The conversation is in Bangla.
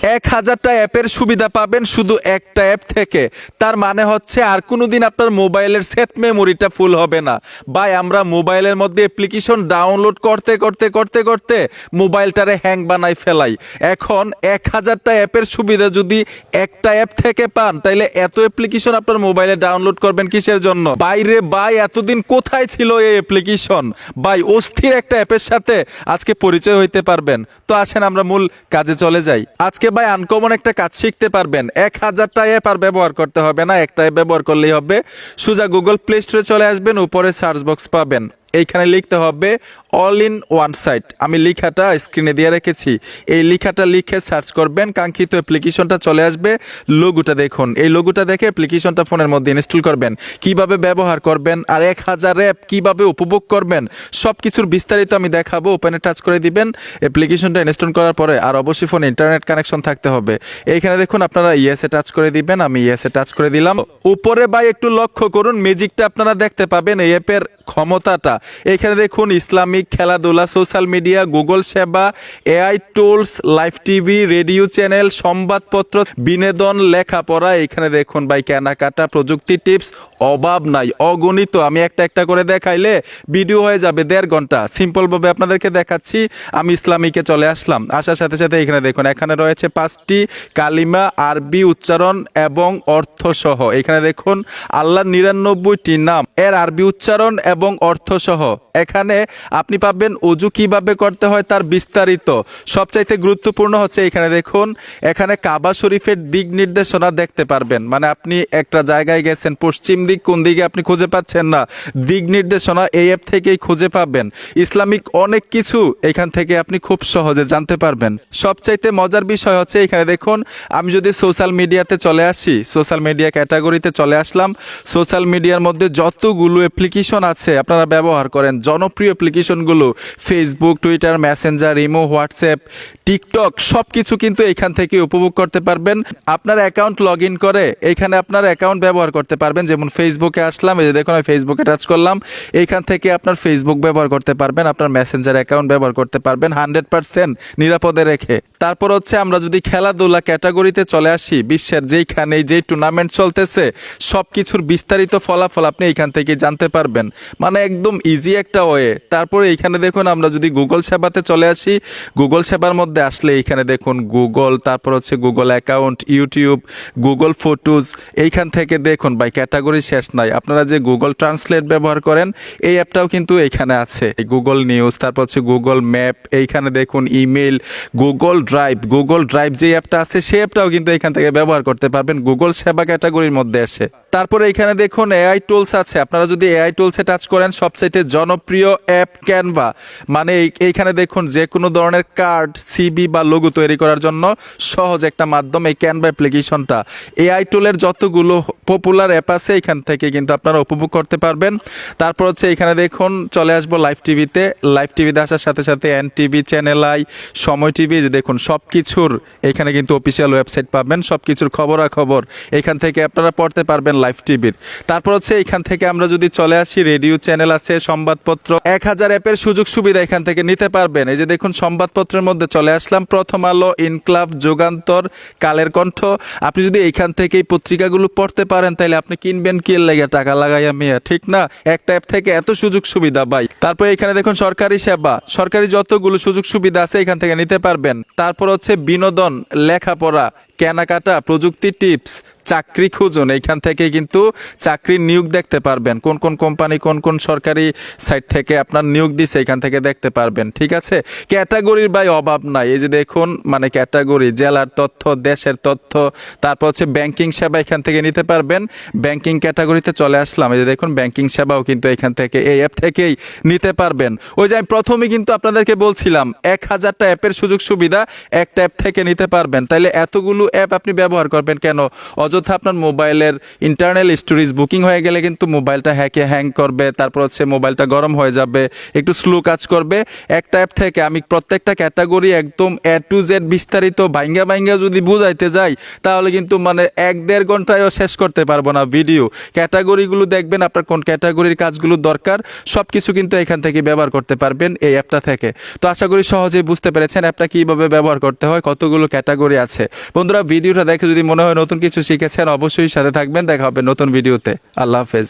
1000টা অ্যাপের সুবিধা পাবেন শুধু একটা অ্যাপ থেকে। তার মানে হচ্ছে আর কোনোদিন আপনার মোবাইলের সেট মেমোরিটা ফুল হবে না। ভাই আমরা মোবাইলের মধ্যে অ্যাপ্লিকেশন ডাউনলোড করতে করতে করতে করতে মোবাইলটারে হ্যাং বানাই ফেলাই। এখন 1000টা অ্যাপের সুবিধা যদি একটা অ্যাপ থেকে পান, তাইলে এত অ্যাপ্লিকেশন আপনার মোবাইলে ডাউনলোড করবেন কিসের জন্য? বাইরে ভাই এতদিন কোথায় ছিল এই অ্যাপ্লিকেশন? ভাই অস্থির একটা অ্যাপের সাথে আজকে পরিচয় হইতে পারবেন। তো আসেন আমরা মূল কাজে চলে যাই। আজকে ভাই আনকমন একটা কাজ শিখতে পারবেন। 1000টা অ্যাপ আর ব্যবহার করতে হবে না, একটা অ্যাপ ব্যবহার করলেই হবে। সোজা গুগল প্লে স্টোরে চলে আসবেন, উপরে সার্চ বক্স পাবেন, এইখানে লিখতে হবে অল ইন ওয়ান সাইট। আমি লেখাটা স্ক্রিনে দিয়ে রেখেছি, এই লেখাটা লিখে সার্চ করবেন, কাঙ্ক্ষিত অ্যাপ্লিকেশনটা চলে আসবে। লোগোটা দেখুন, এই লোগোটা দেখে অ্যাপ্লিকেশনটা ফোনের মধ্যে ইনস্টল করবেন। কিভাবে ব্যবহার করবেন আর 1000 অ্যাপ কিভাবে উপভোগ করবেন সব কিছুর বিস্তারিত আমি দেখাবো। ওপেনে টাচ করে দিবেন, অ্যাপ্লিকেশনটা ইনস্টল করার পরে আর অবশ্যই ফোনে ইন্টারনেট কানেকশন থাকতে হবে। এইখানে দেখুন আপনারা ইয়েসে টাচ করে দিবেন, আমি ইয়েসে টাচ করে দিলাম। উপরে ভাই একটু লক্ষ্য করুন, ম্যাজিকটা আপনারা দেখতে পাবেন এই অ্যাপের ক্ষমতাটা। এখানে দেখুন ইসলামিক, খেলাধুলা, সোশ্যাল মিডিয়া, গুগল সেবা, AI tools, live TV, radio channel, সংবাদপত্র, বিনোদন, লেখাপড়া। এখানে দেখুন ভাই কেনাকাটা, প্রযুক্তি টিপস, অভাব নাই, অগণিত। আমি একটা একটা করে দেখাইলে ভিডিও হয়ে যাবে 1.5 ঘন্টা। সিম্পলভাবে আপনাদেরকে দেখাচ্ছি। আমি ইসলামিকে চলে আসলাম, আসার সাথে সাথে এখানে দেখুন এখানে রয়েছে 5টি কালিমা, আরবি উচ্চারণ এবং অর্থ সহ। এখানে দেখুন আল্লাহর 99টি নাম, এর আরবি উচ্চারণ এবং অর্থ সহ। এখানে আপনি পাবেন ওযু কিভাবে করতে হয় তার বিস্তারিত। সবচাইতে গুরুত্বপূর্ণ হচ্ছে এখানে দেখুন, এখানে কাবা শরীফের দিক নির্দেশনা দেখতে পারবেন। মানে আপনি একটা জায়গায় গেছেন, পশ্চিম দিক কোন দিকে আপনি খুঁজে পাচ্ছেন না, দিক নির্দেশনা এই অ্যাপ থেকেই খুঁজে পাবেন। ইসলামিক অনেক কিছু এখান থেকে আপনি খুব সহজে জানতে পারবেন। সবচাইতে মজার বিষয় হচ্ছে এখানে দেখুন, আমি যদি সোশ্যাল মিডিয়াতে চলে আসি, সোশ্যাল মিডিয়া ক্যাটাগরিতে চলে আসলাম। সোশ্যাল মিডিয়ার মধ্যে যতগুলো অ্যাপ্লিকেশন আছে আপনারা ব্যবহার করেন, জনপ্রিয় অ্যাপ্লিকেশনগুলো Facebook, Twitter, Messenger, imo, WhatsApp, TikTok, সব কিছু কিন্তু এখান থেকে উপভোগ করতে পারবেন। আপনার অ্যাকাউন্ট লগ ইন করে এখানে আপনার অ্যাকাউন্ট ব্যবহার করতে পারবেন। যেমন ফেসবুকে আসলাম, এই যে দেখুন আমি ফেসবুকে টাচ করলাম, এইখান থেকে আপনার ফেসবুক ব্যবহার করতে পারবেন, আপনার মেসেঞ্জার অ্যাকাউন্ট ব্যবহার করতে পারবেন 100% নিরাপদে রেখে। তারপর হচ্ছে আমরা যদি খেলাধুলা ক্যাটাগরিতে চলে আসি, বিশ্বের যেইখানে যেই টুর্নামেন্ট চলতেছে সব কিছুর বিস্তারিত ফলাফল আপনি এইখান থেকে জানতে পারবেন। মানে একদম ইজি একটা ওয়ে। তারপরে এইখানে দেখুন আমরা যদি গুগল সেবাতে চলে আসি, গুগল সেবার মধ্যে আসলে এইখানে দেখুন গুগল, তারপর হচ্ছে Google account, YouTube, Google photos. এইখান থেকে দেখুন ভাই ক্যাটাগরি শেষ নাই। আপনারা যে গুগল ট্রান্সলেট ব্যবহার করেন এই অ্যাপটাও কিন্তু এইখানে আছে, গুগল নিউজ, তারপর হচ্ছে গুগল ম্যাপ। এইখানে দেখুন ইমেল, গুগল ড্রাইভ যে অ্যাপটা আছে সেই অ্যাপটাও কিন্তু এখান থেকে ব্যবহার করতে পারবেন গুগল সেবা ক্যাটাগরির মধ্যে এসে। তারপরে এখানে দেখুন এআই টুলস আছে। আপনারা যদি এআই টুলসে টাচ করেন, সবচাইতে জনপ্রিয় অ্যাপ ক্যানভা। মানে এইখানে দেখুন যে কোনো ধরনের কার্ড, সিবি বা লোগো তৈরি করার জন্য সহজ একটা মাধ্যম এই ক্যানভা অ্যাপ্লিকেশনটা। এআই টুলের যতগুলো পপুলার অ্যাপ আছে এখান থেকে কিন্তু আপনারা উপভোগ করতে পারবেন। তারপর হচ্ছে এখানে দেখুন চলে আসবো লাইভ টিভিতে। লাইভ টিভিতে আসার সাথে সাথে এনটিভি, চ্যানেল আই, সময় টিভি, যে দেখুন সব কিছুর এখানে কিন্তু অফিসিয়াল ওয়েবসাইট পাবেন, সব কিছুর খবরাখবর এখান থেকে আপনারা পড়তে পারবেন লাইভ টিভির। তারপর হচ্ছে এখান থেকে আমরা যদি চলে আসি, রেডিও চ্যানেল আছে, সংবাদপত্র, 1000 অ্যাপের সুযোগ সুবিধা এখান থেকে নিতে পারবেন। এই যে দেখুন সংবাদপত্রের মধ্যে চলে আসলাম, প্রথম আলো, ইনক্লাব, যুগান্তর, কালের কণ্ঠ। আপনি যদি এইখান থেকে এই পত্রিকাগুলো পড়তে পারেন তাহলে আপনি কিনবেন কি লেগে টাকা লাগাইয়া মিয়া, ঠিক না? একটা অ্যাপ থেকে এত সুযোগ সুবিধা ভাই। তারপর এখানে দেখুন সরকারি সেবা, সরকারি যতগুলো সুযোগ সুবিধা আছে এখান থেকে নিতে পারবেন। তারপর হচ্ছে বিনোদন, লেখাপড়া, কেনাকাটা, প্রযুক্তি টিপস, চাকরি খুঁজুন। এইখান থেকে কিন্তু চাকরির নিয়োগ দেখতে পারবেন, কোন কোন কোম্পানি কোন কোন সরকারি সাইট থেকে আপনার নিয়োগ দিচ্ছে এখান থেকে দেখতে পারবেন। ঠিক আছে, ক্যাটাগরির ভাই অভাব নাই। এই যে দেখুন মানে ক্যাটাগরি, জেলার তথ্য, দেশের তথ্য, তারপর হচ্ছে ব্যাংকিং সেবা এখান থেকে নিতে পারবেন। ব্যাংকিং ক্যাটাগরিতে চলে আসলাম, এই যে দেখুন ব্যাংকিং সেবাও কিন্তু এখান থেকে এই অ্যাপ থেকেই নিতে পারবেন। ওই যে আমি প্রথমেই কিন্তু আপনাদেরকে বলছিলাম 1000টা অ্যাপের সুযোগ সুবিধা একটা অ্যাপ থেকে নিতে পারবেন। তাইলে এতগুলো অ্যাপ আপনি ব্যবহার করবেন কেন? অযথা অন্যথা আপনার মোবাইলের ইন্টারনাল স্টোরেজ বুকিং হয়ে গেলে কিন্তু মোবাইলটা হ্যাং করবে, তারপর হচ্ছে মোবাইলটা গরম হয়ে যাবে, একটু স্লো কাজ করবে। একটা অ্যাপ থেকে আমি প্রত্যেকটা ক্যাটাগরি একদম A to Z বিস্তারিত ভাইঙ্গা ভাইঙ্গা যদি বুঝাইতে যাই তাহলে কিন্তু মানে 1-1.5 ঘন্টায়ও শেষ করতে পারবো না ভিডিও। ক্যাটাগরিগুলো দেখবেন, আপনার কোন ক্যাটাগরির কাজগুলো দরকার সব কিছু কিন্তু এখান থেকে ব্যবহার করতে পারবেন এই অ্যাপটা থেকে। তো আশা করি সহজেই বুঝতে পেরেছেন অ্যাপটা কীভাবে ব্যবহার করতে হয়, কতগুলো ক্যাটাগরি আছে। বন্ধুরা, ভিডিওটা দেখে যদি মনে হয় নতুন কিছু শিখেছেন অবশ্যই সাথে থাকবেন। দেখা হবে নতুন ভিডিওতে। আল্লাহ হাফেজ।